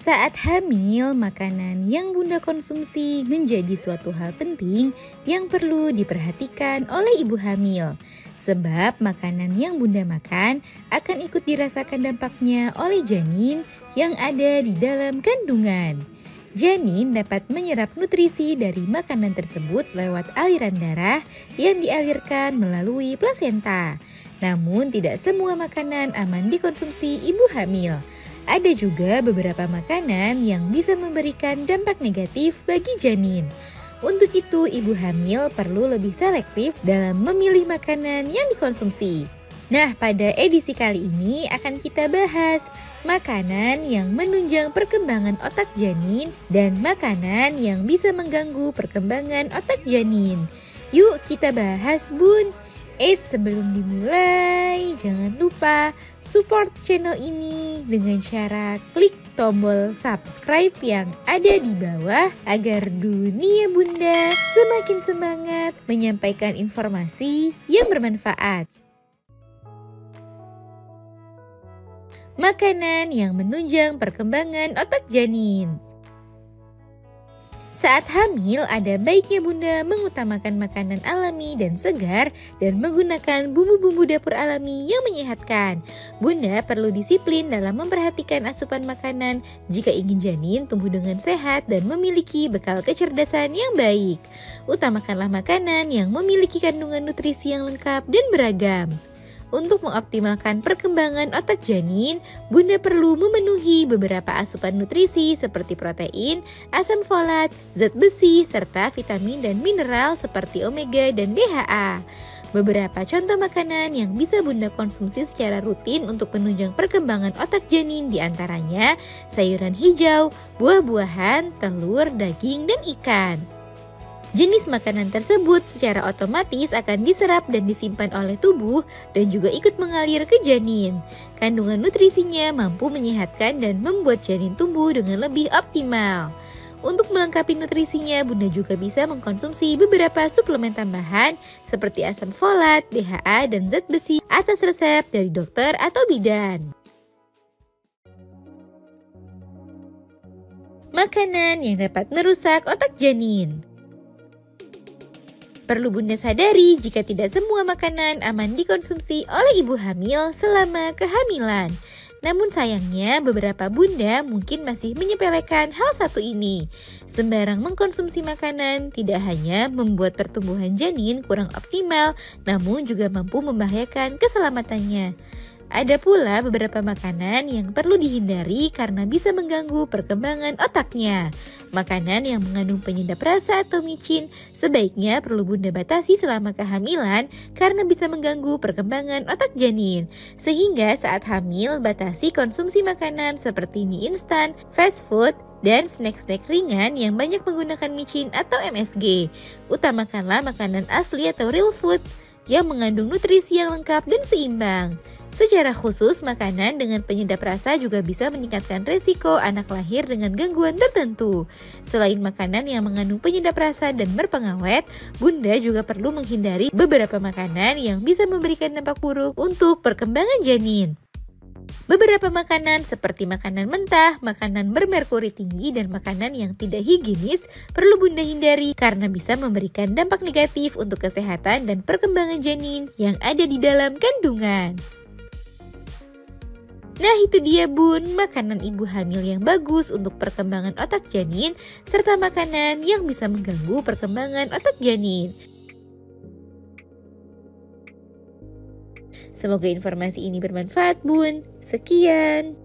Saat hamil, makanan yang Bunda konsumsi menjadi suatu hal penting yang perlu diperhatikan oleh ibu hamil. Sebab makanan yang Bunda makan akan ikut dirasakan dampaknya oleh janin yang ada di dalam kandungan. Janin dapat menyerap nutrisi dari makanan tersebut lewat aliran darah yang dialirkan melalui plasenta. Namun tidak semua makanan aman dikonsumsi ibu hamil. Ada juga beberapa makanan yang bisa memberikan dampak negatif bagi janin. Untuk itu, ibu hamil perlu lebih selektif dalam memilih makanan yang dikonsumsi. Nah, pada edisi kali ini akan kita bahas makanan yang menunjang perkembangan otak janin dan makanan yang bisa mengganggu perkembangan otak janin. Yuk kita bahas, Bun! Sebelum dimulai, jangan lupa support channel ini dengan cara klik tombol subscribe yang ada di bawah agar dunia Bunda semakin semangat menyampaikan informasi yang bermanfaat. Makanan yang menunjang perkembangan otak janin. Saat hamil, ada baiknya Bunda mengutamakan makanan alami dan segar dan menggunakan bumbu-bumbu dapur alami yang menyehatkan. Bunda perlu disiplin dalam memperhatikan asupan makanan jika ingin janin tumbuh dengan sehat dan memiliki bekal kecerdasan yang baik. Utamakanlah makanan yang memiliki kandungan nutrisi yang lengkap dan beragam. Untuk mengoptimalkan perkembangan otak janin, Bunda perlu memenuhi beberapa asupan nutrisi seperti protein, asam folat, zat besi, serta vitamin dan mineral seperti omega dan DHA. Beberapa contoh makanan yang bisa Bunda konsumsi secara rutin untuk menunjang perkembangan otak janin diantaranya sayuran hijau, buah-buahan, telur, daging, dan ikan. Jenis makanan tersebut secara otomatis akan diserap dan disimpan oleh tubuh dan juga ikut mengalir ke janin. Kandungan nutrisinya mampu menyehatkan dan membuat janin tumbuh dengan lebih optimal. Untuk melengkapi nutrisinya, Bunda juga bisa mengkonsumsi beberapa suplemen tambahan seperti asam folat, DHA, dan zat besi atas resep dari dokter atau bidan. Makanan yang dapat merusak otak janin. Perlu Bunda sadari jika tidak semua makanan aman dikonsumsi oleh ibu hamil selama kehamilan. Namun sayangnya beberapa Bunda mungkin masih menyepelekan hal satu ini. Sembarang mengkonsumsi makanan tidak hanya membuat pertumbuhan janin kurang optimal, namun juga mampu membahayakan keselamatannya. Ada pula beberapa makanan yang perlu dihindari karena bisa mengganggu perkembangan otaknya. Makanan yang mengandung penyedap rasa atau micin sebaiknya perlu Bunda batasi selama kehamilan karena bisa mengganggu perkembangan otak janin. Sehingga saat hamil batasi konsumsi makanan seperti mie instan, fast food, dan snack-snack ringan yang banyak menggunakan micin atau MSG. Utamakanlah makanan asli atau real food yang mengandung nutrisi yang lengkap dan seimbang. Secara khusus, makanan dengan penyedap rasa juga bisa meningkatkan resiko anak lahir dengan gangguan tertentu. Selain makanan yang mengandung penyedap rasa dan berpengawet, Bunda juga perlu menghindari beberapa makanan yang bisa memberikan dampak buruk untuk perkembangan janin. Beberapa makanan seperti makanan mentah, makanan bermerkuri tinggi, dan makanan yang tidak higienis perlu Bunda hindari karena bisa memberikan dampak negatif untuk kesehatan dan perkembangan janin yang ada di dalam kandungan. Nah itu dia Bun, makanan ibu hamil yang bagus untuk perkembangan otak janin serta makanan yang bisa mengganggu perkembangan otak janin. Semoga informasi ini bermanfaat Bun. Sekian.